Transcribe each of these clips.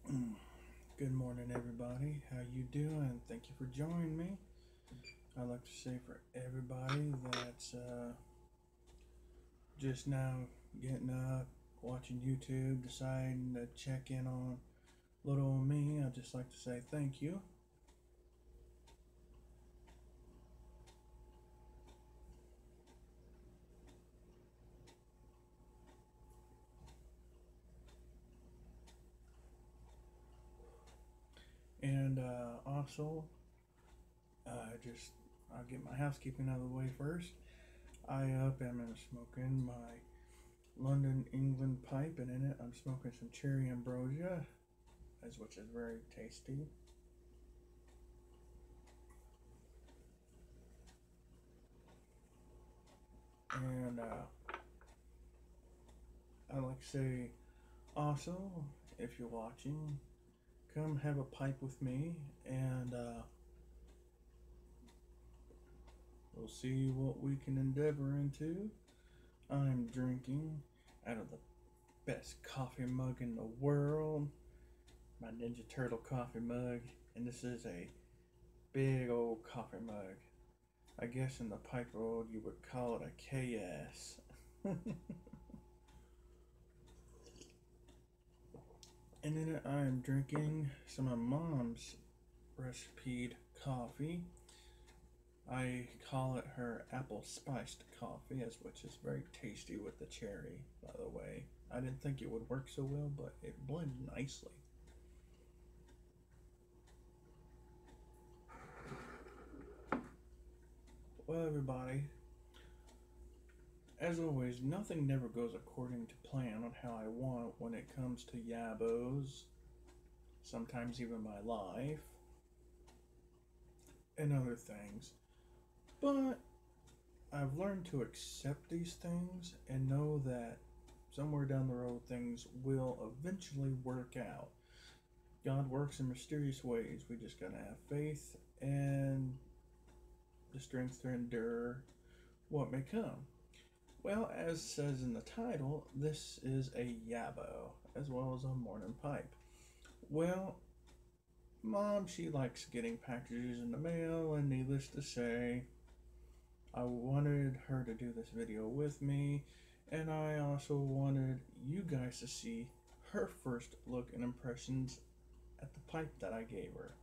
Good morning, everybody. How you doing? Thank you for joining me. I'd like to say for everybody that's just now getting up, watching YouTube, deciding to check in on little old me, I'd just like to say thank you. And also, just I'll get my housekeeping out of the way first. I am smoking my London, England pipe, and in it I'm smoking some cherry ambrosia, as which is very tasty. And I like to say also, if you're watching, come have a pipe with me, and we'll see what we can endeavor into. I'm drinking out of the best coffee mug in the world, my Ninja Turtle coffee mug, and this is a big old coffee mug. I guess in the pipe world you would call it a KS. And then I'm drinking some of Mom's recipe coffee. I call it her apple spiced coffee, as which is very tasty with the cherry, by the way. I didn't think it would work so well, but it blends nicely. Well, everybody, as always, nothing never goes according to plan on how I want when it comes to Yabos, sometimes even my life, and other things. But I've learned to accept these things and know that somewhere down the road things will eventually work out. God works in mysterious ways. We just gotta have faith and the strength to endure what may come. Well, as says in the title, this is a Yabo, as well as a morning pipe. Well, Mom, she likes getting packages in the mail, and needless to say, I wanted her to do this video with me, and I also wanted you guys to see her first look and impressions at the pipe that I gave her.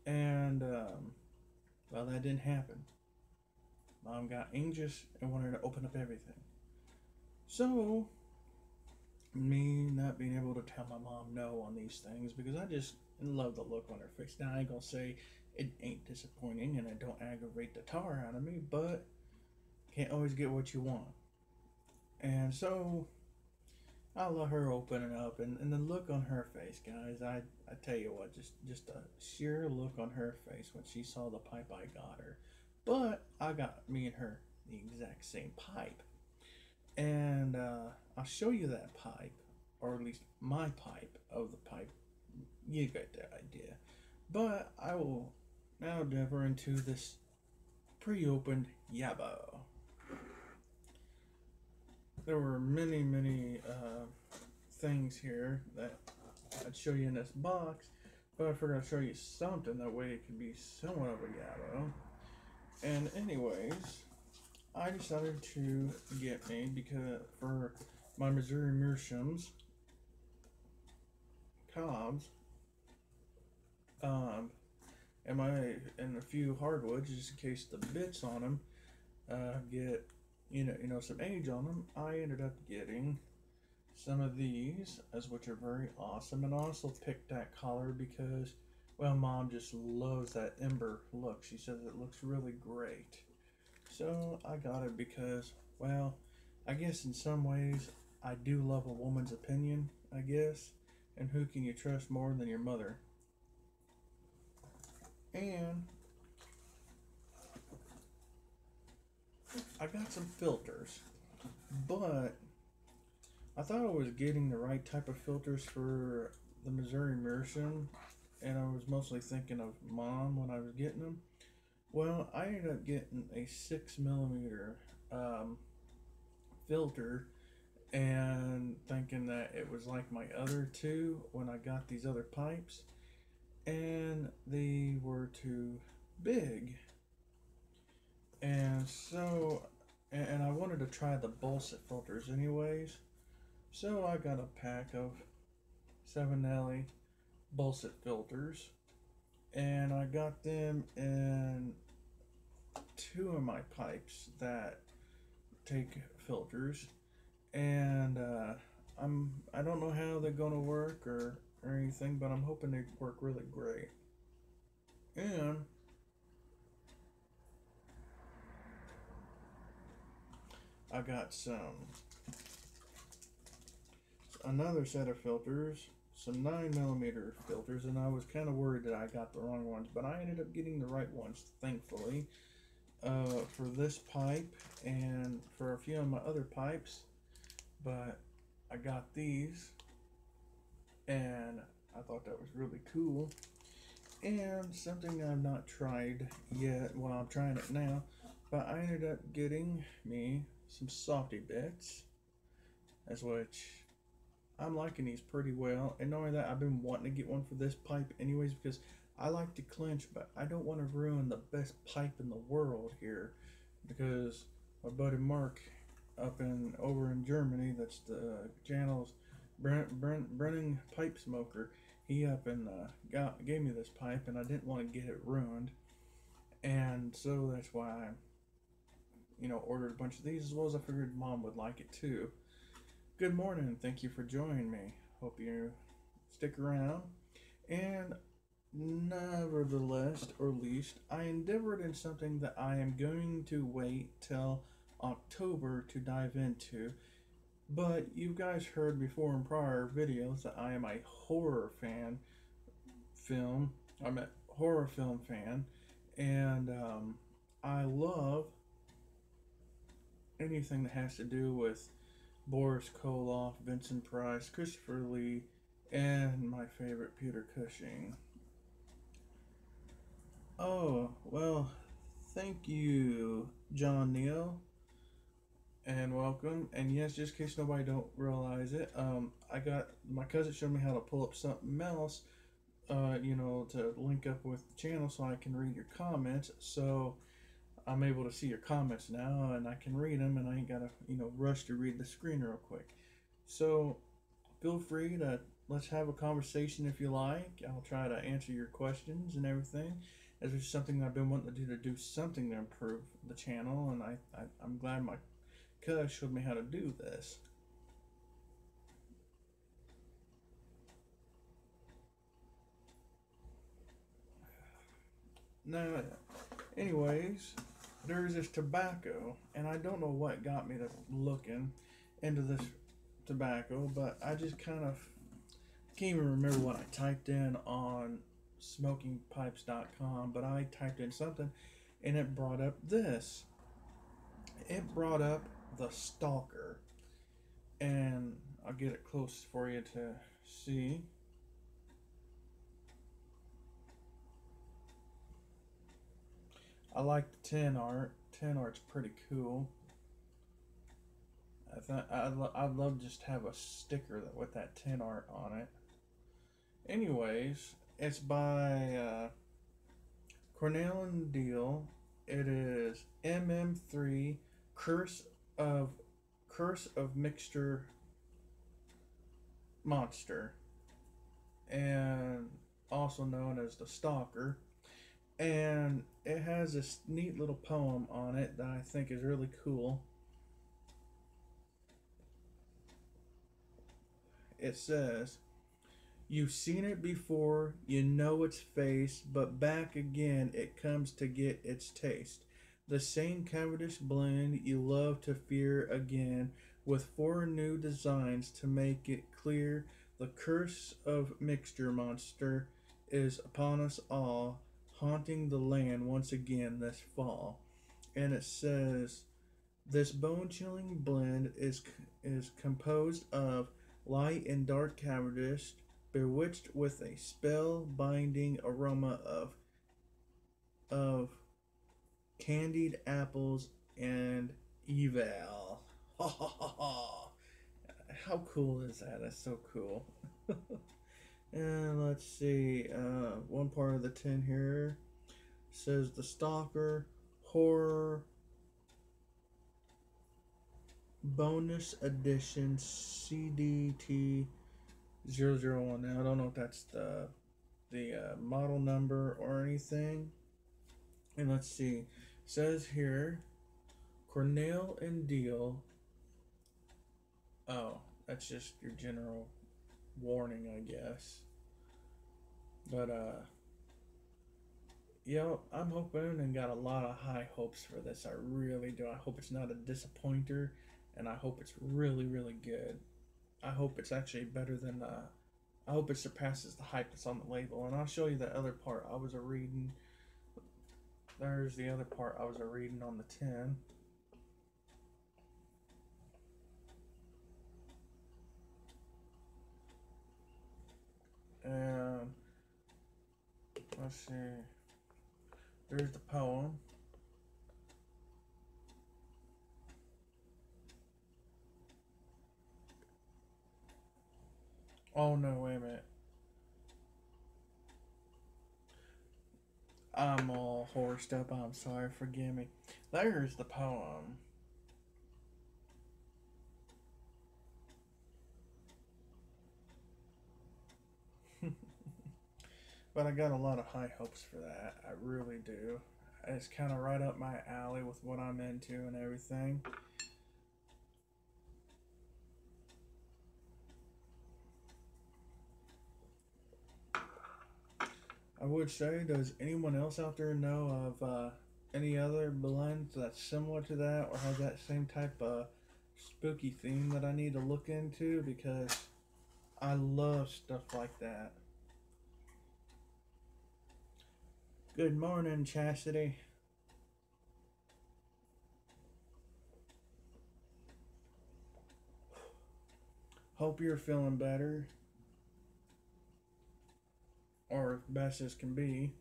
And, well, that didn't happen. Mom got anxious and wanted to open up everything. So, me not being able to tell my mom no on these things because I just love the look on her face. Now, I ain't gonna say it ain't disappointing and it don't aggravate the tar out of me, but can't always get what you want. And so, I'll let her open it up, and the look on her face, guys. I tell you what, just a sheer look on her face when she saw the pipe I got her. But I got me and her the exact same pipe, and I'll show you that pipe, or at least my pipe of the pipe. You get the idea. But I will now endeavor into this pre-opened Yabo. There were many things here that I'd show you in this box, but I forgot to show you something that way it could be somewhat of a Yabo. And anyways, I decided to get me because for my Missouri Meerschaums cobs, and a few hardwoods just in case the bits on them get some age on them. I ended up getting some of these, as which are very awesome, and also picked that collar because, well, Mom just loves that ember look. She says it looks really great. So I got it because, well, I guess in some ways I do love a woman's opinion, I guess. And who can you trust more than your mother? And I got some filters, but I thought I was getting the right type of filters for the Missouri Meerschaum, and I was mostly thinking of Mom when I was getting them. Well, I ended up getting a 6 millimeter filter, and thinking that it was like my other two when I got these other pipes, and they were too big. And so, and I wanted to try the Bulset filters anyways. So I got a pack of 7L Bulset filters, and I got them in two of my pipes that take filters, and I don't know how they're gonna work or anything, but I'm hoping they work really great. And I got another set of filters, some 9mm filters, and I was kind of worried that I got the wrong ones, but I ended up getting the right ones, thankfully, for this pipe and for a few of my other pipes. But I got these, and I thought that was really cool. And something I've not tried yet, well, I'm trying it now, but I ended up getting me some softy bits, as which I'm liking these pretty well. And not only that, I've been wanting to get one for this pipe anyways, because I like to clinch, but I don't want to ruin the best pipe in the world here, because my buddy Mark over in Germany, that's the channel's Brennan Pipe Smoker. He gave me this pipe, and I didn't want to get it ruined, and so that's why I, ordered a bunch of these, as well as I figured Mom would like it too. Good morning, thank you for joining me. Hope you stick around. And nevertheless, or least, I endeavored in something that I am going to wait till October to dive into. But you guys heard before in prior videos that I am a horror film. I'm a horror film fan, and I love anything that has to do with Boris Karloff, Vincent Price, Christopher Lee, and my favorite, Peter Cushing. Oh, well, thank you, John Neal, and welcome. And yes, just in case nobody don't realize it, I got my cousin showed me how to pull up something else, to link up with the channel so I can read your comments. So I'm able to see your comments now, and I can read them, and I ain't gotta, rush to read the screen real quick. So feel free to let's have a conversation if you like. I'll try to answer your questions and everything. As it's something I've been wanting to do something to improve the channel, and I'm glad my cuz showed me how to do this. Now, anyways, there's this tobacco, and I don't know what got me to looking into this tobacco, but I just kind of can't even remember what I typed in on smokingpipes.com, but I typed in something and it brought up this. It brought up the Stalker, and I'll get it close for you to see. I like the tin art. Tin art's pretty cool. I thought I'd love just have a sticker with that tin art on it. Anyways, it's by Cornell and Deal. It is MM3 Curse of Mixture Monster, and also known as the Stalker. And it has this neat little poem on it that I think is really cool. It says, "You've seen it before, you know its face, but back again it comes to get its taste. The same Cavendish blend you love to fear again, with 4 new designs to make it clear. The curse of Mixture Monster is upon us all, haunting the land once again this fall." And it says, "This bone-chilling blend is composed of light and dark Cavendish, bewitched with a spell-binding aroma of candied apples and eval." Ha ha ha ha! How cool is that? That's so cool. And let's see, one part of the tin here says the Stalker Horror Bonus Edition CDT 001. Now I don't know if that's the model number or anything. And let's see, it says here Cornell and Deal. Oh, that's just your general warning, I guess. But yeah, I'm hoping and got a lot of high hopes for this. I really do. I hope it's not a disappointer, and I hope it's really, really good. I hope it's actually better than. I hope it surpasses the hype that's on the label, and I'll show you the other part I was a reading. There's the other part I was a reading on the tin. And let's see. There's the poem. Oh no, wait a minute. I'm all horsed up. I'm sorry. Forgive me. There's the poem. But I got a lot of high hopes for that. I really do. It's kind of right up my alley with what I'm into and everything. I would say, does anyone else out there know of any other blends that's similar to that or has that same type of spooky theme that I need to look into? Because I love stuff like that. Good morning, Chastity. Hope you're feeling better, or best as can be.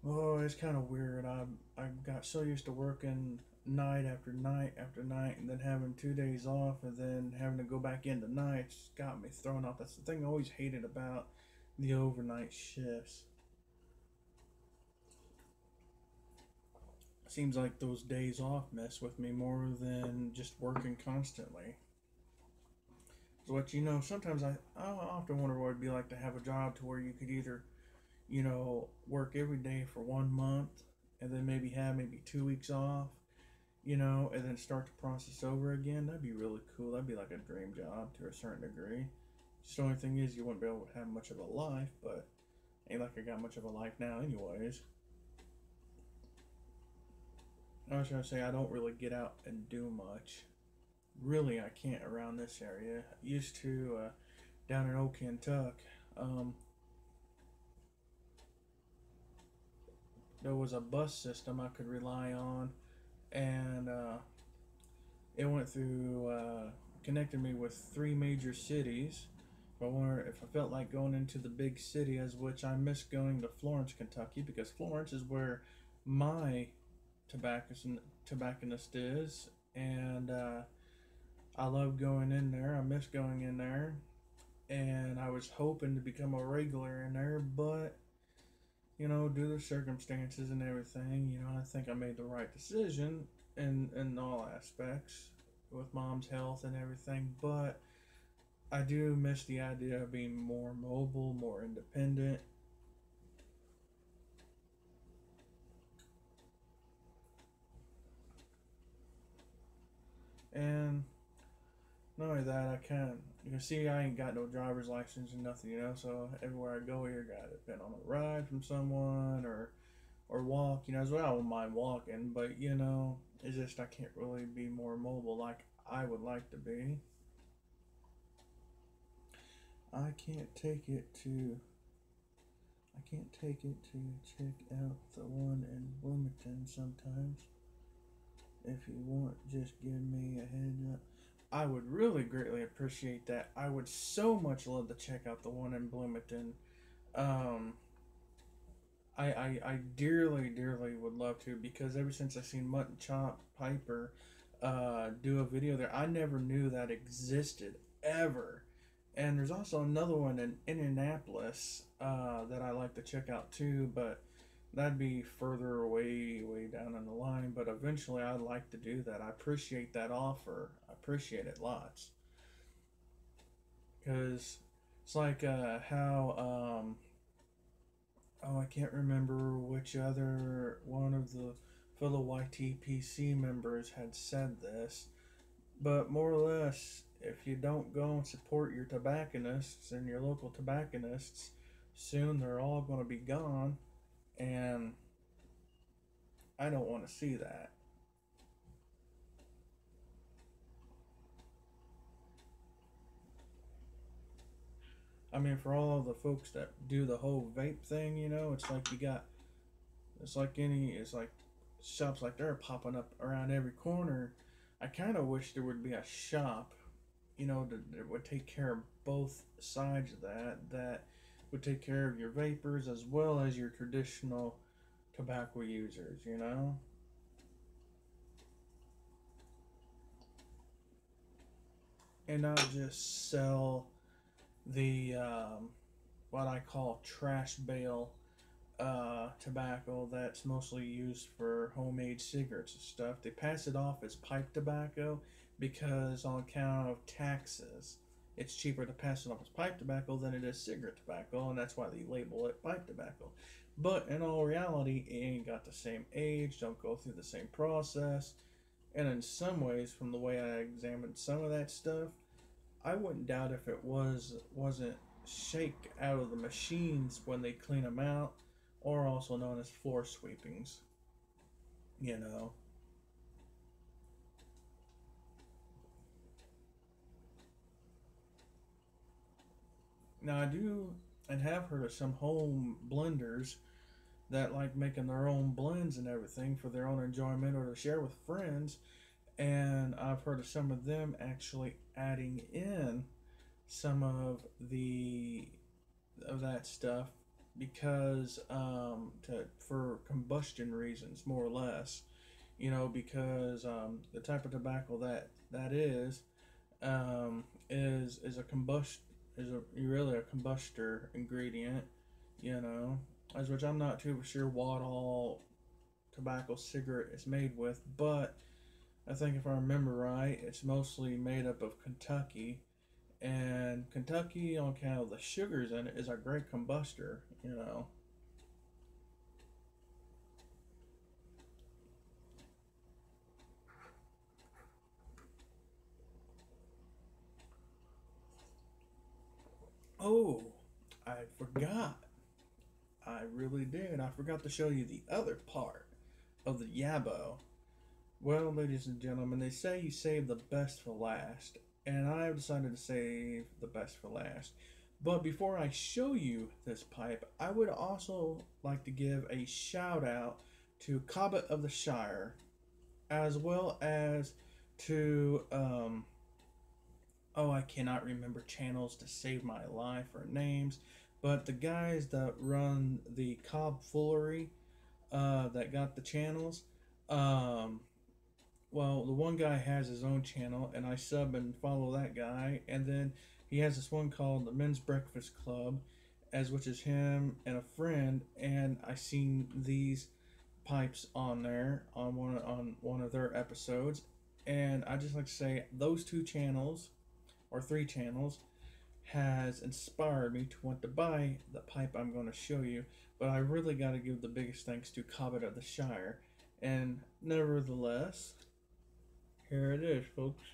Oh, it's kind of weird. I got so used to working night after night after night, and then having 2 days off, and then having to go back into nights got me thrown off. That's the thing I always hated about the overnight shifts. Seems like those days off mess with me more than just working constantly. So what sometimes I often wonder what it'd be like to have a job to where you could either work every day for 1 month and then maybe 2 weeks off, and then start the process over again. That'd be really cool. That'd be like a dream job to a certain degree. Just the only thing is you wouldn't be able to have much of a life, but ain't like I got much of a life now anyways. I was gonna say I don't really get out and do much. Really, I can't around this area. Used to down in Old Kentucky. Um, there was a bus system I could rely on, and it went through connected me with three major cities. If I felt like going into the big city, as which I miss going to Florence, Kentucky, because Florence is where my tobacconist is, and I love going in there. I miss going in there, and I was hoping to become a regular in there, but due to circumstances and everything, I think I made the right decision in all aspects with mom's health and everything, but I do miss the idea of being more mobile, more independent. And not only that, you can see I ain't got no driver's license and nothing, so everywhere I go here, got to depend on a ride from someone or walk, as well. I don't mind walking, but it's just I can't really be more mobile like I would like to be. I can't take it to I can't take it to check out the one in Bloomington sometimes. If you want, just give me a heads up. I would really greatly appreciate that. I would so much love to check out the one in Bloomington. Um, I dearly, dearly would love to, because ever since I seen Mutton Chop Piper do a video there, I never knew that existed ever. And there's also another one in Indianapolis that I like to check out too, but that'd be further away, way down in the line. But eventually, I'd like to do that. I appreciate that offer. I appreciate it lots, because it's like how oh, I can't remember which other one of the fellow YTPC members had said this, but more or less, if you don't go and support your tobacconists and your local tobacconists, soon they're all going to be gone, and I don't want to see that. I mean, for all the folks that do the whole vape thing, it's like it's like shops like they're popping up around every corner. I kind of wish there would be a shop, that would take care of both sides of that would take care of your vapors as well as your traditional tobacco users. And not just sell the what I call trash bale tobacco that's mostly used for homemade cigarettes and stuff. They pass it off as pipe tobacco because, on account of taxes, it's cheaper to pass it off as pipe tobacco than it is cigarette tobacco, and that's why they label it pipe tobacco. But in all reality, it ain't got the same age, don't go through the same process, and in some ways, from the way I examined some of that stuff, I wouldn't doubt if it wasn't shake out of the machines when they clean them out, or also known as floor sweepings. You know. Now I do and have heard of some home blenders that like making their own blends and everything for their own enjoyment or to share with friends. And I've heard of some of them actually adding in some of that stuff because for combustion reasons, more or less. Because the type of tobacco um, is a combust is a really a combustor ingredient. You know, as which I'm not too sure what all tobacco cigarette is made with, but I think if I remember right, it's mostly made up of Kentucky, and Kentucky, on account of the sugars in it, is a great combustor. Oh, I forgot. I really did. I forgot to show you the other part of the Yabo. Well, ladies and gentlemen, they say you save the best for last, and I've decided to save the best for last. But before I show you this pipe, I would also like to give a shout out to Cobbett of the Shire, as well as to oh, I cannot remember channels to save my life or names, but the guys that run the Cobb Foolery, that got the channels. Um, well, the one guy has his own channel, and I sub and follow that guy, and then he has this one called the Men's Breakfast Club, as which is him and a friend, and I seen these pipes on there on one of their episodes, and I just like to say those two channels or three channels has inspired me to want to buy the pipe I'm going to show you. But I really got to give the biggest thanks to Cobbett of the Shire. And nevertheless, here it is, folks.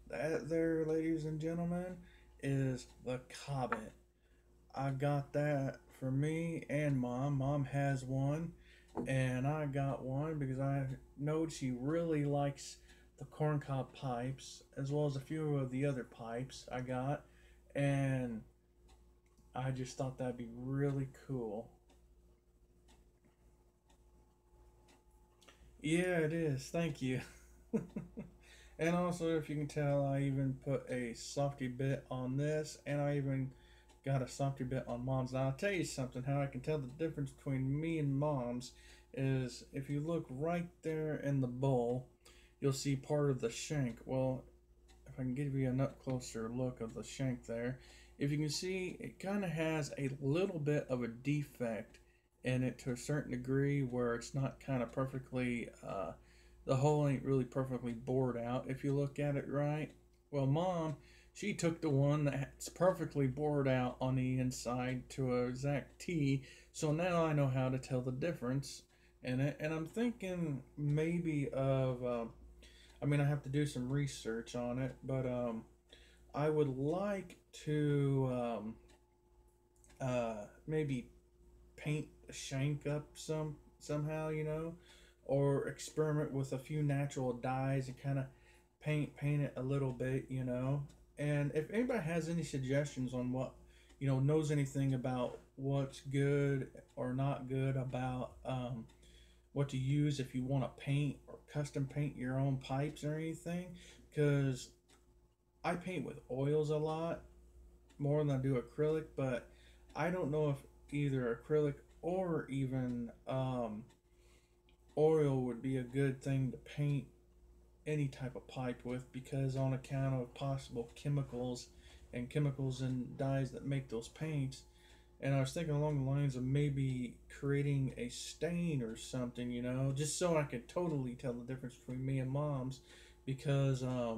That there, ladies and gentlemen, is the Cobbett. I got that for me and mom. Mom has one, and I got one because I know she really likes the corncob pipes as well as a few of the other pipes I got, and I just thought that'd be really cool. Yeah, it is. Thank you. And also, if you can tell, I even put a softy bit on this, and I even got a softy bit on mom's. Now, I'll tell you something, how I can tell the difference between me and mom's is if you look right there in the bowl, you'll see part of the shank. Well, if I can give you an up closer look of the shank there, if you can see, it kind of has a little bit of a defect in it to a certain degree where it's not kind of perfectly, the hole ain't really perfectly bored out if you look at it right. Well, mom, she took the one that's perfectly bored out on the inside to a exact T, so now I know how to tell the difference in it, and I'm thinking maybe of I mean, I have to do some research on it, but I would like to maybe paint the shank up somehow, or experiment with a few natural dyes and kind of paint it a little bit, And if anybody has any suggestions on what knows anything about what's good or not good about what to use if you want to paint or custom paint your own pipes or anything, because I paint with oils a lot more than I do acrylic, but I don't know if either acrylic or even oil would be a good thing to paint any type of pipe with, because on account of possible chemicals and dyes that make those paints. And I was thinking along the lines of maybe creating a stain or something, just so I could totally tell the difference between me and mom's, because I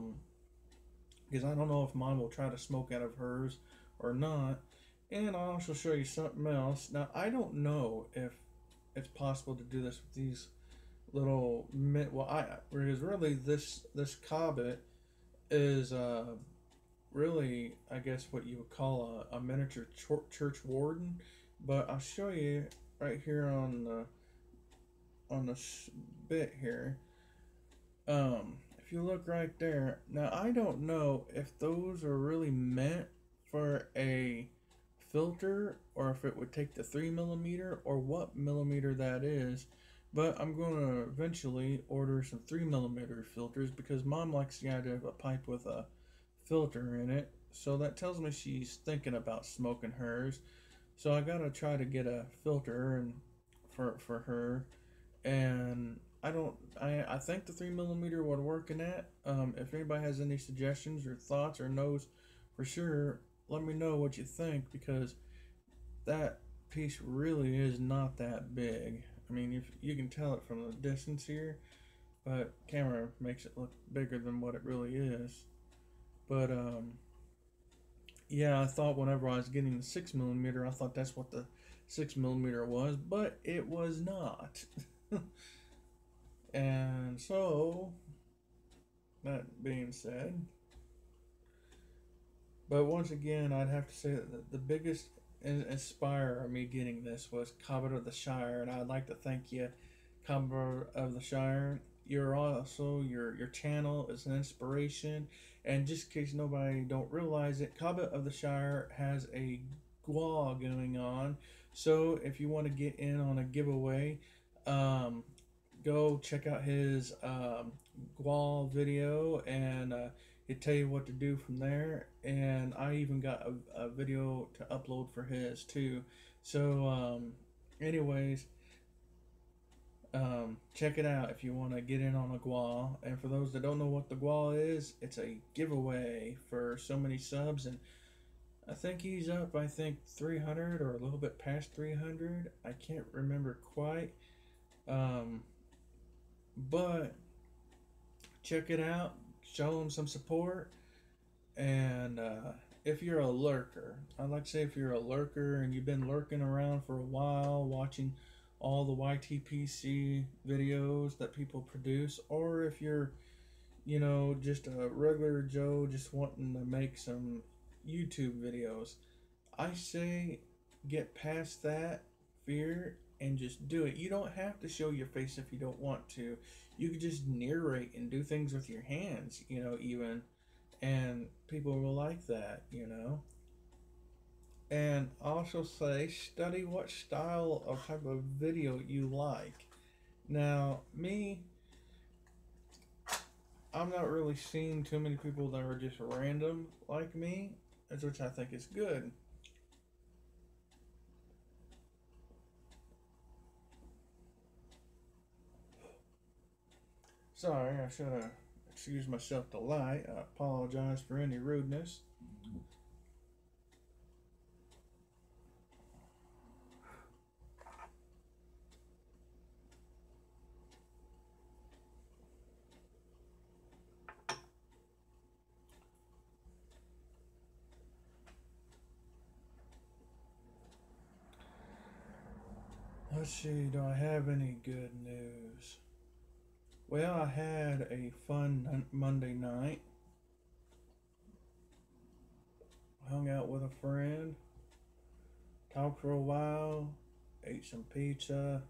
don't know if mom will try to smoke out of hers or not. And I'll also show you something else. Now I don't know if it's possible to do this with these little well, I because really this cobbet is really, I guess, what you would call a miniature church warden. But I'll show you right here on the bit here. If you look right there, now I don't know if those are really meant for a filter or if it would take the 3 millimeter or what millimeter that is. But I'm going to eventually order some 3 millimeter filters because mom likes the idea of a pipe with a filter in it. So that tells me she's thinking about smoking hers. So I gotta try to get a filter and for her. And I think the 3 millimeter would work in that. If anybody has any suggestions or thoughts or knows for sure, let me know what you think, because that piece really is not that big. I mean, if you can tell it from the distance here, but camera makes it look bigger than what it really is. But yeah, I thought whenever I was getting the 6 millimeter, I thought that's what the 6 millimeter was, but it was not. And so, that being said, but once again, I'd have to say that the biggest inspire of me getting this was Cobbett of the Shire, and I'd like to thank you, Cobbett of the Shire. You're also your channel is an inspiration, and just in case nobody don't realize it, Cobbett of the Shire has a GWA going on. So if you want to get in on a giveaway, go check out his GWA video, and he'll tell you what to do from there. And I even got a video to upload for his too. So, anyways, check it out if you want to get in on a GWA. And for those that don't know what the GWA is, it's a giveaway for so many subs. And I think he's up, 300 or a little bit past 300. I can't remember quite. But check it out, show him some support, and if you're a lurker, I'd like to say if you're a lurker and you've been lurking around for a while, watching all the YTPC videos that people produce, or if you're, just a regular Joe just wanting to make some YouTube videos, I say get past that fear and just do it. You don't have to show your face if you don't want to. You could just narrate and do things with your hands, even, and people will like that. And also say, study what style of type of video you like. Now, me, I'm not really seeing too many people that are just random like me, which I think is good. Sorry, I should have excused myself to lie. I apologize for any rudeness. Let's see, do I have any good news? Well, I had a fun Monday night. Hung out with a friend, talked for a while, ate some pizza,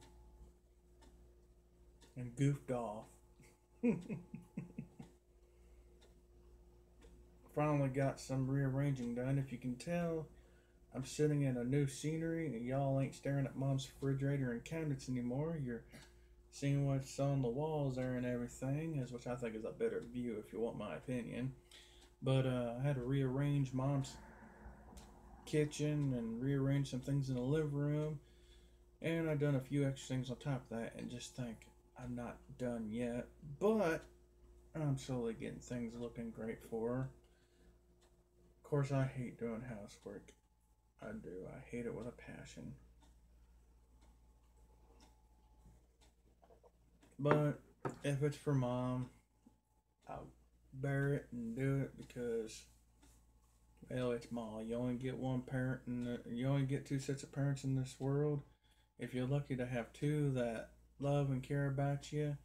and goofed off. Finally got some rearranging done. If you can tell, I'm sitting in a new scenery, and y'all ain't staring at mom's refrigerator and cabinets anymore. You're seeing what's on the walls there and everything, which I think is a better view if you want my opinion. But I had to rearrange mom's kitchen and rearrange some things in the living room, and I've done a few extra things on top of that, and just think I'm not done yet. But I'm slowly getting things looking great for her. Of course, I hate doing housework. I do. I hate it with a passion. But if it's for mom, I'll bear it and do it because, well, it's mom. You only get one parent, and you only get two sets of parents in this world. If you're lucky to have two that love and care about you,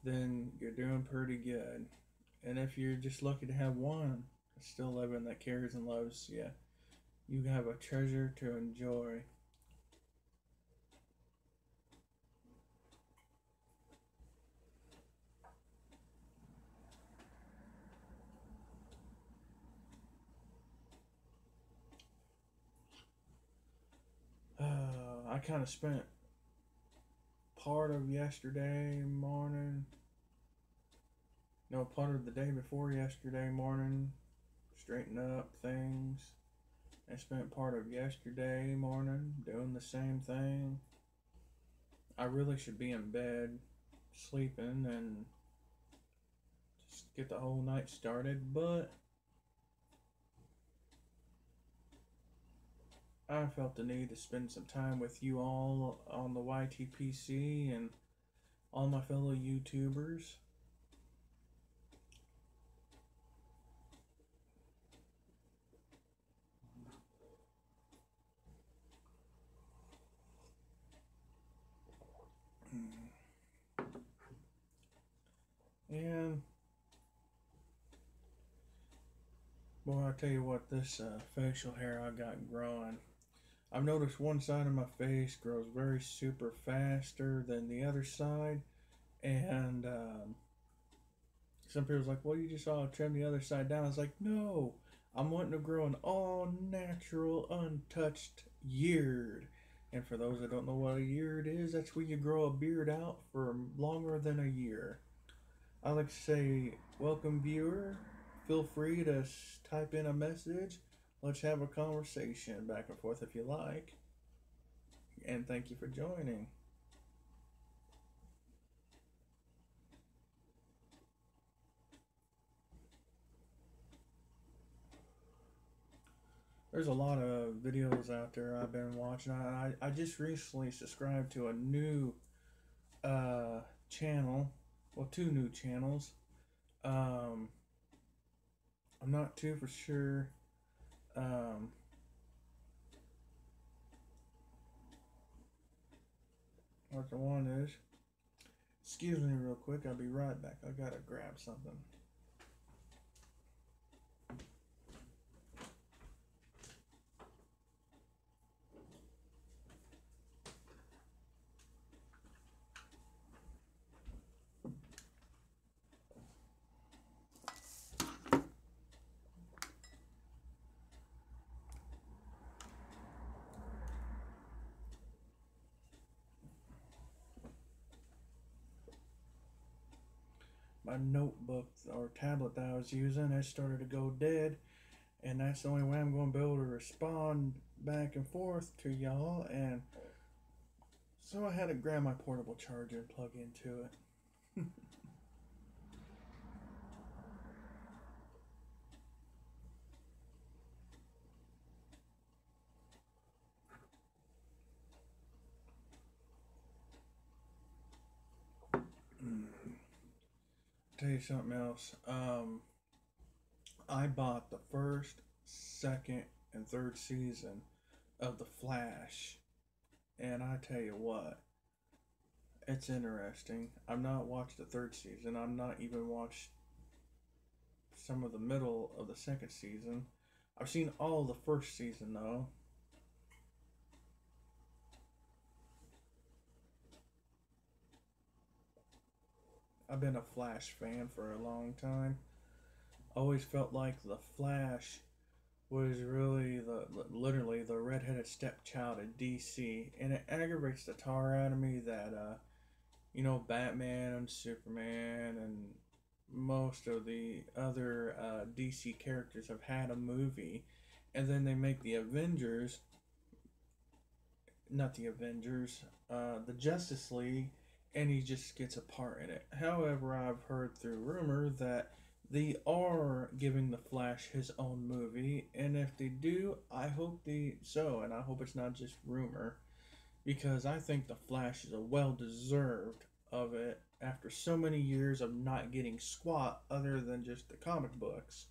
then you're doing pretty good. And if you're just lucky to have one still living that cares and loves you, you have a treasure to enjoy. I kind of spent part of yesterday morning, no, part of the day before yesterday morning straightening up things. I spent part of yesterday morning doing the same thing. I really should be in bed sleeping and just get the whole night started, but I felt the need to spend some time with you all on the YTPC and all my fellow YouTubers. And, boy, I tell you what, this facial hair I got growing, I've noticed one side of my face grows very super faster than the other side. And some people's like, well, you just all trim the other side down. I was like, no, I'm wanting to grow an all natural, untouched beard. And for those that don't know what a beard is, that's where you grow a beard out for longer than a year. I like to say, welcome, viewer. Feel free to type in a message. Let's have a conversation back and forth if you like. And thank you for joining. There's a lot of videos out there I've been watching. I just recently subscribed to a new channel. Well, two new channels. I'm not too for sure. What the one is. Excuse me real quick. I'll be right back. I gotta grab something. my notebook or tablet that I was using, it started to go dead, and that's the only way I'm going to be able to respond back and forth to y'all. And so I had to grab my portable charger and plug into it. Tell you something else. I bought the first, second, and third season of The Flash, and I tell you what, it's interesting. I've not watched the third season. I've not even watched some of the middle of the second season. I've seen all of the first season though. I've been a Flash fan for a long time. Always felt like the Flash was really literally the redheaded stepchild of DC, and it aggravates the tar out of me that Batman and Superman and most of the other DC characters have had a movie, and then they make the Avengers, not the Avengers, the Justice League, and he just gets a part in it. However, I've heard through rumor that they are giving the Flash his own movie, and if they do, I hope and I hope it's not just rumor, because I think the Flash is a well deserved of it after so many years of not getting squat other than just the comic books.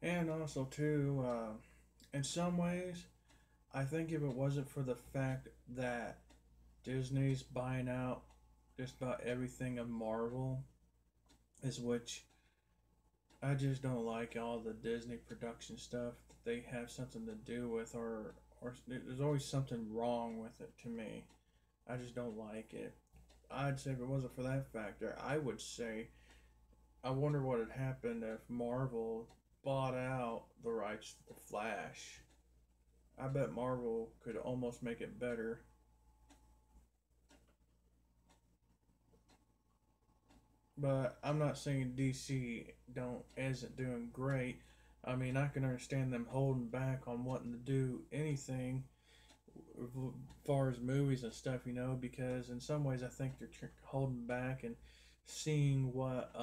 And also too, in some ways, I think if it wasn't for the fact that Disney's buying out just about everything of Marvel, is which I just don't like all the Disney production stuff that they have something to do with, or there's always something wrong with it to me. I just don't like it. I'd say if it wasn't for that factor, I would say I wonder what had happened if Marvel bought out the rights to the Flash. I bet Marvel could almost make it better. But I'm not saying DC don't isn't doing great. I mean, I can understand them holding back on wanting to do anything as far as movies and stuff, because in some ways I think they're holding back and seeing what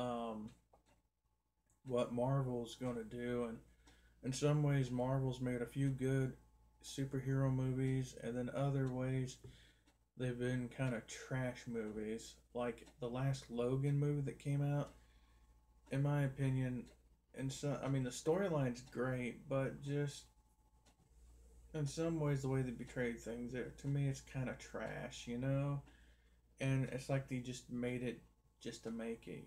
Marvel's going to do, and in some ways Marvel's made a few good superhero movies, and then other ways they've been kind of trash movies, like the last Logan movie that came out. In my opinion, and so I mean the storyline's great, but just in some ways the way they betrayed things, to me it's kind of trash. And it's like they just made it just to make it,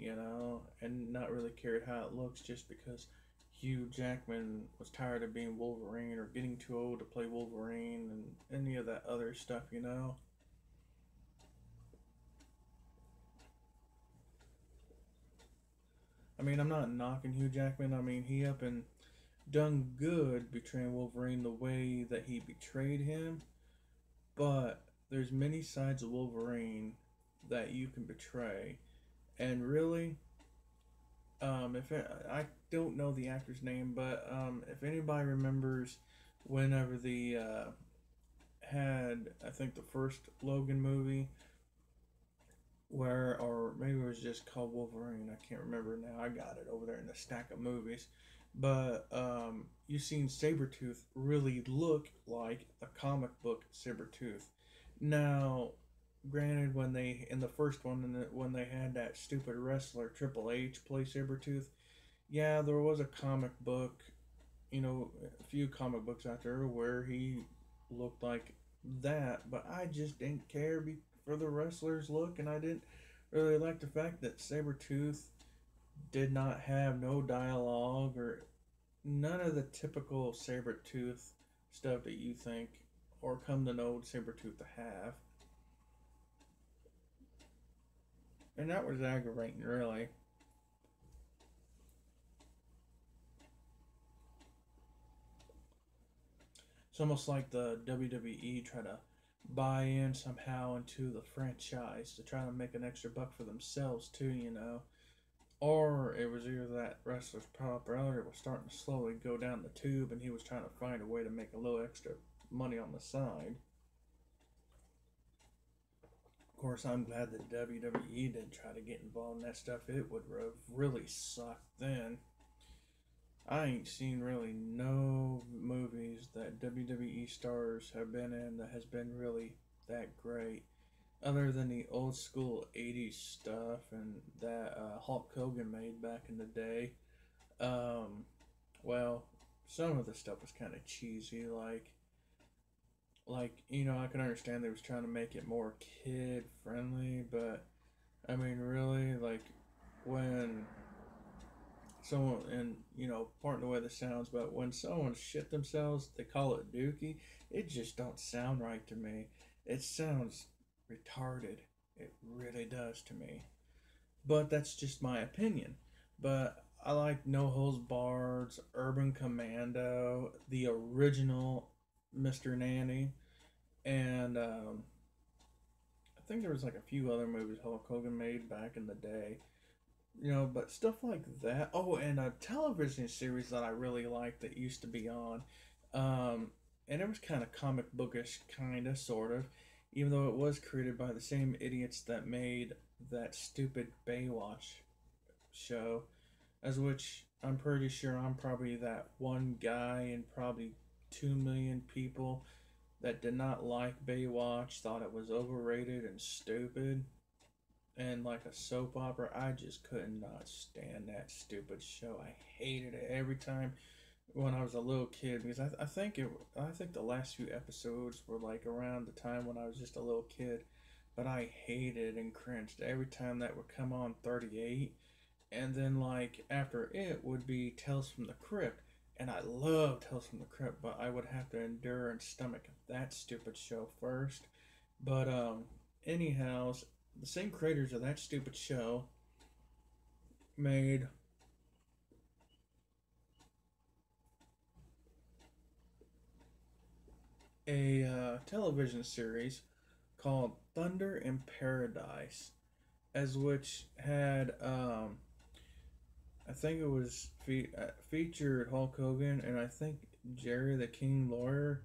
and not really cared how it looks just because Hugh Jackman was tired of being Wolverine or getting too old to play Wolverine and any of that other stuff. I mean, I'm not knocking Hugh Jackman. I mean, he up and done good betraying Wolverine the way that he betrayed him, but there's many sides of Wolverine that you can betray, and really, if I don't know the actor's name, but if anybody remembers, whenever the had I think the first Logan movie, where or maybe it was just called Wolverine. I can't remember now. I got it over there in the stack of movies. But you've seen Sabretooth really look like the comic book Sabretooth. Now, granted, when they in the first one, when they had that stupid wrestler Triple H play Sabretooth, yeah, there was a comic book, a few comic books out there where he looked like that, but I just didn't care for the wrestler's look, and I didn't really like the fact that Sabretooth did not have no dialogue or none of the typical Sabretooth stuff that you think or come to know Sabretooth to have. And that was aggravating, really. It's almost like the WWE try to buy in somehow into the franchise to try to make an extra buck for themselves too, you know. Or it was either that wrestler's popularity was starting to slowly go down the tube and he was trying to find a way to make a little extra money on the side. Of course, I'm glad that WWE didn't try to get involved in that stuff. It would have really sucked then. I ain't seen really no movies that WWE stars have been in that has been really that great, other than the old school '80s stuff and that Hulk Hogan made back in the day. Um, well, some of the stuff was kind of cheesy, I can understand they was trying to make it more kid friendly, but I mean, really, like when someone and pardon the way this sounds, but when someone shit themselves they call it dookie. It just don't sound right to me. It sounds retarded. It really does to me, but that's just my opinion. But I like No Holds Barred, Urban Commando, the original Mr. Nanny, and I think there was like a few other movies Hulk Hogan made back in the day. But stuff like that. Oh, and a television series that I really liked that used to be on, um, and it was kind of comic bookish, kind of, sort of, even though it was created by the same idiots that made that stupid Baywatch show, as which I'm pretty sure I'm probably that one guy and probably 2 million people that did not like Baywatch, thought it was overrated and stupid and like a soap opera. I just could not stand that stupid show. I hated it every time when I was a little kid because I think the last few episodes were like around the time when I was just a little kid, but I hated and cringed every time that would come on 38, and then like after it would be Tales from the Crypt. And I love Tales from the Crypt, but I would have to endure and stomach that stupid show first. But anyhow, the same creators of that stupid show made a television series called Thunder in Paradise, as which had I think it was featured Hulk Hogan and I think Jerry the King Lawyer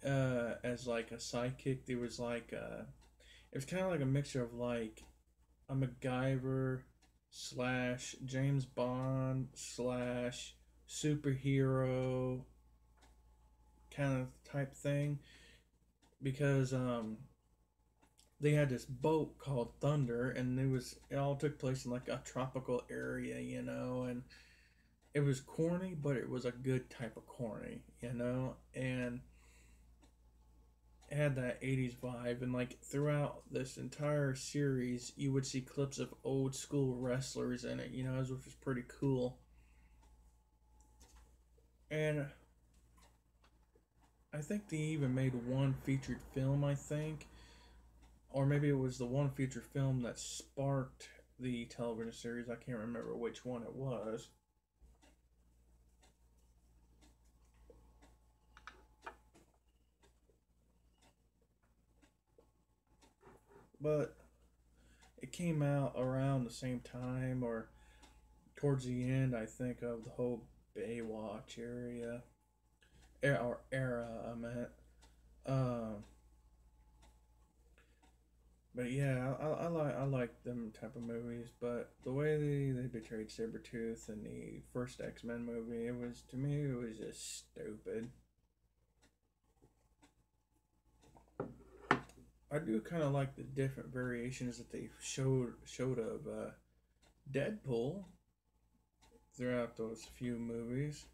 as like a sidekick. There was like it was kind of like a mixture of like a MacGyver slash James Bond slash superhero kind of type thing because they had this boat called Thunder and it all took place in like a tropical area, and it was corny, but it was a good type of corny, and it had that 80s vibe. And like throughout this entire series you would see clips of old school wrestlers in it, which was pretty cool. And I think they even made one featured film, I think, or maybe it was the one feature film that sparked the television series. I can't remember which one it was. But it came out around the same time or towards the end, I think, of the whole Baywatch era, I meant. Um, but yeah, I like them type of movies. But the way they betrayed Sabretooth in the first X-Men movie, it was, to me, it was just stupid. I do kind of like the different variations that they showed of Deadpool throughout those few movies,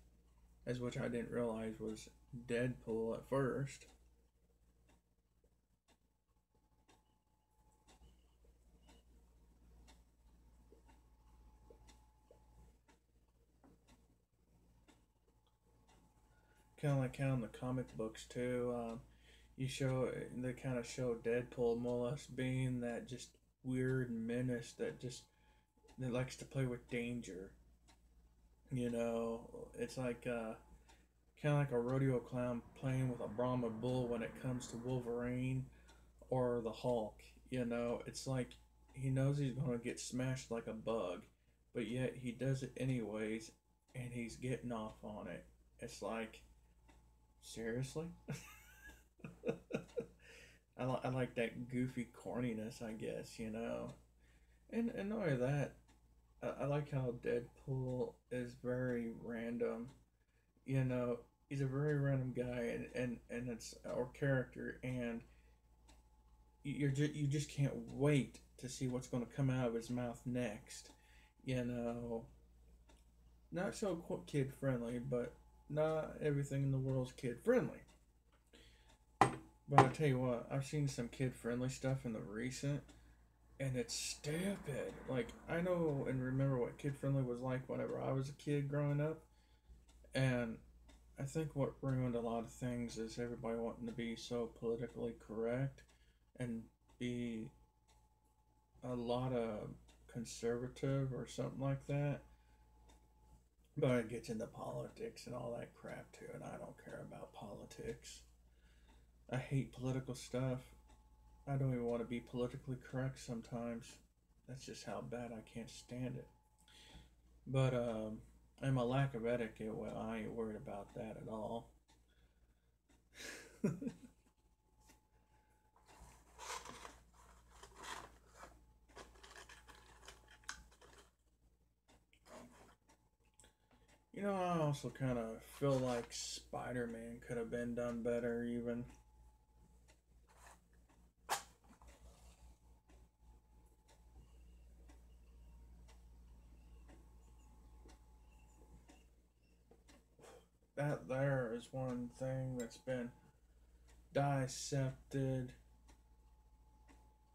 as which I didn't realize was Deadpool at first. Kind of in the comic books too. You show They kind of show Deadpool more or less being that just weird menace that likes to play with danger. It's like kind of like a rodeo clown playing with a Brahma bull when it comes to Wolverine or the Hulk. It's like he knows he's gonna get smashed like a bug, but yet he does it anyways, and he's getting off on it. It's like, seriously. I like that goofy corniness, I guess, and not only that, I like how Deadpool is very random. You know, he's a very random guy, and it's our character, and you just can't wait to see what's going to come out of his mouth next. You know, not so kid friendly, but not everything in the world's kid friendly. But I tell you what, I've seen some kid friendly stuff in the recent, and it's stupid. Like, I know and remember what kid friendly was like whenever I was a kid growing up, and I think what ruined a lot of things is everybody wanting to be so politically correct and be a lot of conservative or something like that. But it gets into politics and all that crap too, and I don't care about politics. I hate political stuff. I don't even want to be politically correct sometimes. That's just how bad I can't stand it. But and my lack of etiquette, well, I ain't worried about that at all. I also kind of feel like Spider Man could have been done better, even. That there is one thing that's been dissected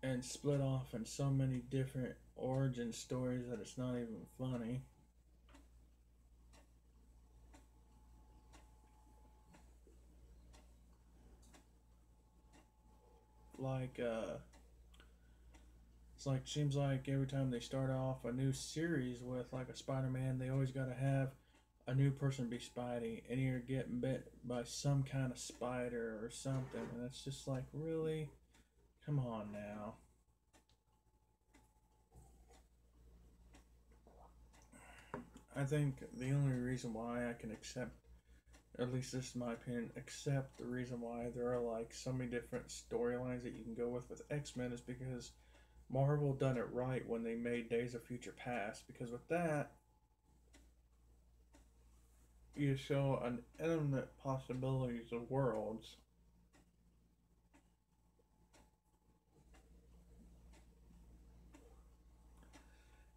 and split off in so many different origin stories that it's not even funny. Like, it's like, seems like every time they start off a new series with like a Spider Man, they always got to have a new person be Spidey, and you're getting bit by some kind of spider or something, and it's just like, really? Come on now. I think the only reason why I can accept, at least this is my opinion, accept the reason why there are like so many different storylines that you can go with X Men is because Marvel done it right when they made Days of Future Past. Because with that, you show an infinite possibilities of worlds,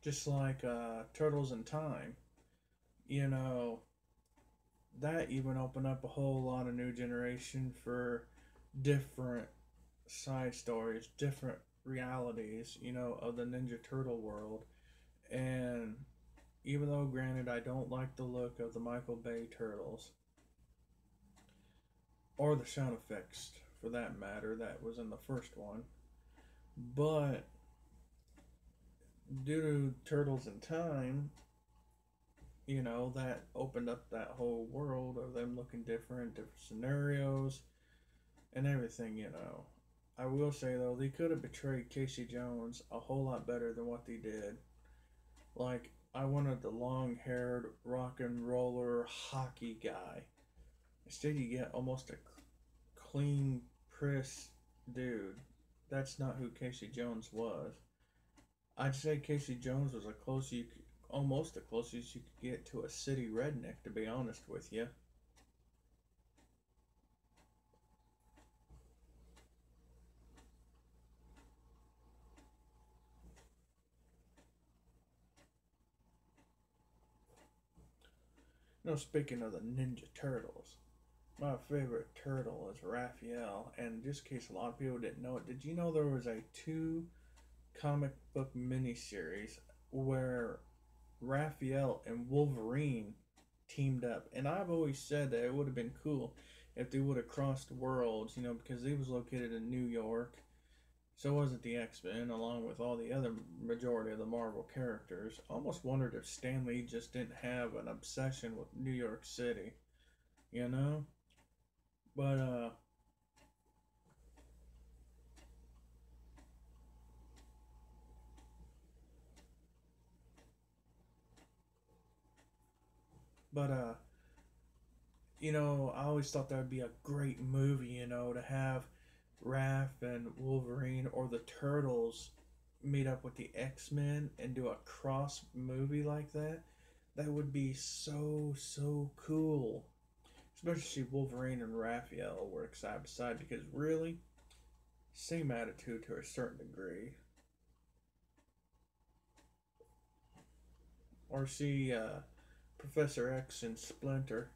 just like Turtles in Time. You know, that even opened up a whole lot of new generation for different side stories, different realities, of the Ninja Turtle world. And even though, granted, I don't like the look of the Michael Bay turtles or the sound effects for that matter that was in the first one, but due to Turtles in Time, that opened up that whole world of them looking different scenarios and everything. I will say though, they could have betrayed Casey Jones a whole lot better than what they did. Like, I wanted the long haired rock and roller hockey guy. Instead, you get almost a clean, Chris dude. That's not who Casey Jones was. I'd say Casey Jones was almost the closest you could get to a city redneck, to be honest with you. Speaking of the Ninja Turtles, my favorite turtle is Raphael. And just in case a lot of people didn't know it, did you know there was a two comic book miniseries where Raphael and Wolverine teamed up? And I've always said that it would have been cool if they would have crossed worlds, because he was located in New York. So was it the X-Men, along with all the other majority of the Marvel characters. Almost wondered if Stan Lee just didn't have an obsession with New York City, you know? But, but, uh, I always thought that would be a great movie, to have Raph and Wolverine or the Turtles meet up with the X-Men and do a cross movie like that. That would be so, so cool. Especially Wolverine and Raphael work side by side because really, same attitude to a certain degree. Or see Professor X and Splinter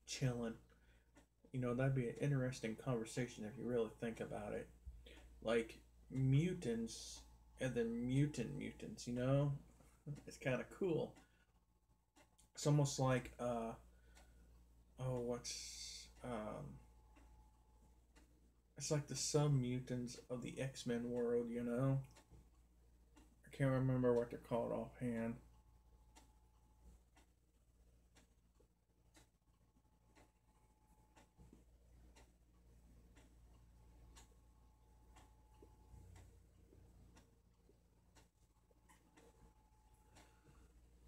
chilling. That'd be an interesting conversation if you really think about it. Like mutants and then mutants. It's kind of cool. It's almost like, it's like the sub mutants of the X Men world. I can't remember what they're called offhand.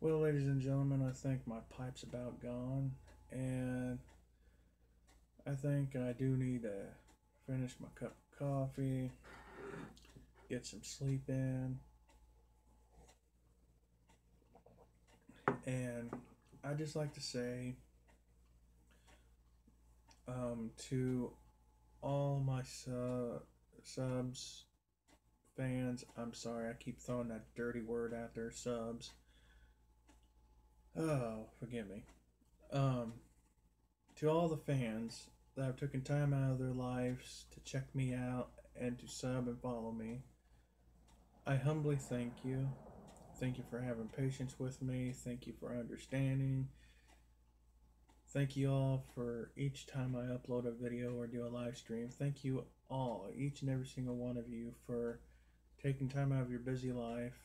Well, ladies and gentlemen, I think my pipe's about gone, and I think I do need to finish my cup of coffee, get some sleep in, and I just like to say to all my subs, fans, I'm sorry, I keep throwing that dirty word out there, subs. Oh, forgive me. Um, to all the fans that have taken time out of their lives to check me out and to sub and follow me, I humbly thank you. Thank you for having patience with me. Thank you for understanding. Thank you all for each time I upload a video or do a live stream. Thank you all, each and every single one of you, for taking time out of your busy life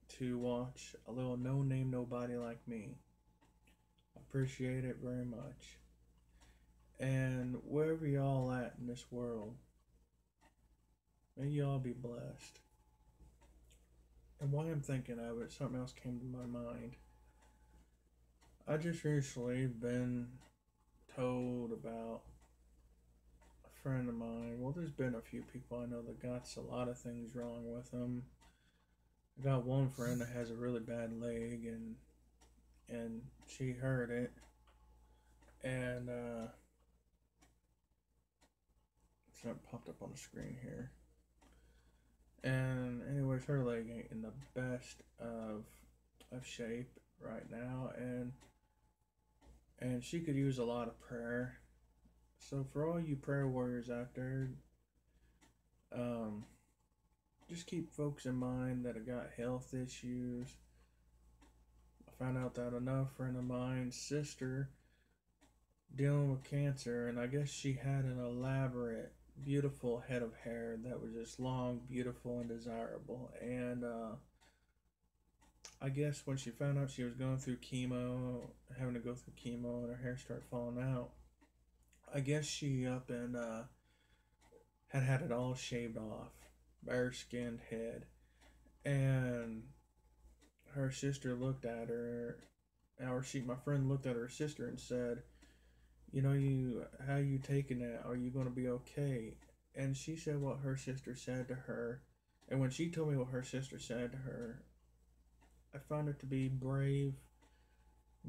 to watch a little no name nobody like me. Appreciate it very much. And wherever y'all at in this world, may y'all be blessed. And while I'm thinking of it, something else came to my mind. I just recently been told about a friend of mine. Well, there's been a few people I know that got a lot of things wrong with them. I got one friend that has a really bad leg, and she heard it, and something popped up on the screen here. And anyways, her leg ain't in the best of shape right now, and she could use a lot of prayer. So for all you prayer warriors out there, um, just keep folks in mind that have got health issues. I found out that another friend of mine's sister dealing with cancer, and I guess she had an elaborate, beautiful head of hair that was just long, beautiful, and desirable. And I guess when she found out she was going through chemo, having to go through chemo, and her hair started falling out, I guess she up and had it all shaved off, bare skinned head, and her sister looked at her, my friend looked at her sister and said, how you taking it? Are you going to be okay? And she said what her sister said to her. And when she told me what her sister said to her, I found it to be brave,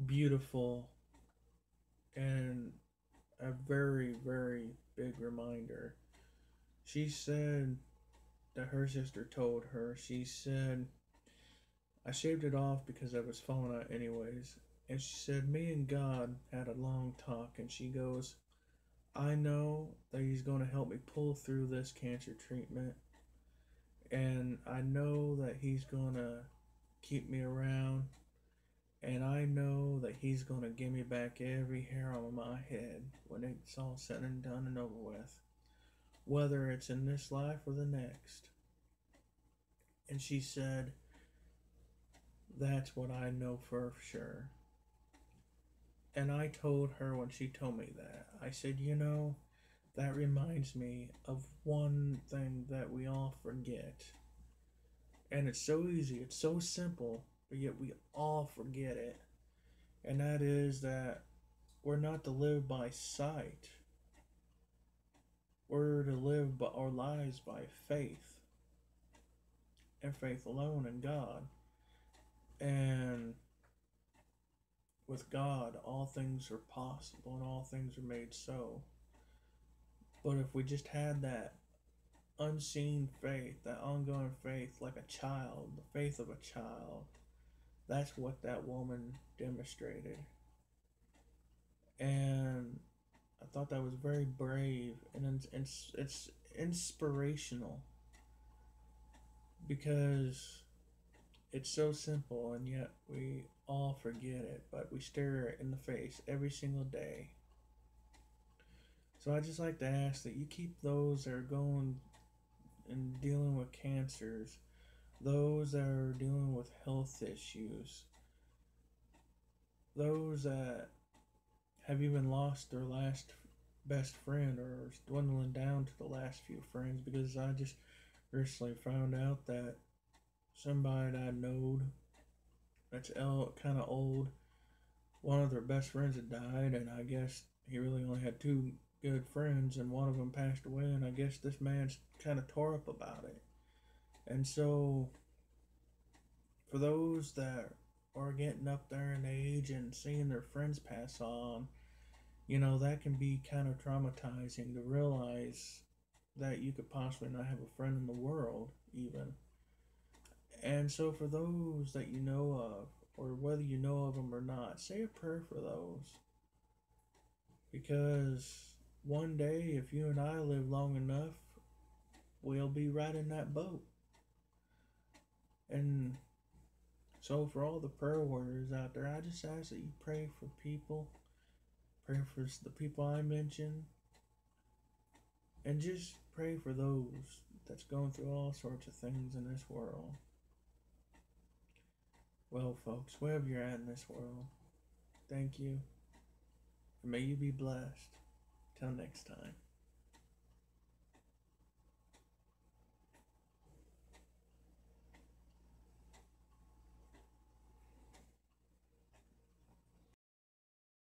beautiful, and a very, very big reminder. She said that her sister told her, she said, I shaved it off because I was falling out anyways. And she said, me and God had a long talk, and she goes, I know that He's going to help me pull through this cancer treatment, and I know that He's going to keep me around, and I know that He's going to give me back every hair on my head when it's all said and done and over with. whether it's in this life or the next. And she said, that's what I know for sure. And I told her when she told me that, I said, that reminds me of one thing that we all forget. And it's so easy, it's so simple, but yet we all forget it. And that is that we're not to live by sight, we're to live our lives by faith, and faith alone in God. And with God, all things are possible and all things are made so. But if we just had that unseen faith, that ongoing faith, like a child, the faith of a child, that's what that woman demonstrated. And I thought that was very brave, and it's inspirational because it's so simple, and yet we all forget it, but we stare it in the face every single day. So I just like to ask that you keep those that are going and dealing with cancers, those that are dealing with health issues, those that have even lost their last best friend or dwindling down to the last few friends, because I just recently found out that somebody that I knowed that's kind of old, one of their best friends had died, and I guess he really only had two good friends, and one of them passed away, and I guess this man's kind of tore up about it. And so, for those that are getting up there in age and seeing their friends pass on, that can be kind of traumatizing to realize that you could possibly not have a friend in the world, even. And so, for those that you know of, or whether you know of them or not, say a prayer for those. Because one day, if you and I live long enough, we'll be right in that boat. And so, for all the prayer warriors out there, I just ask that you pray for people, pray for the people I mentioned, and just pray for those that's going through all sorts of things in this world. Well, folks, wherever you're at in this world, thank you, and may you be blessed. Till next time.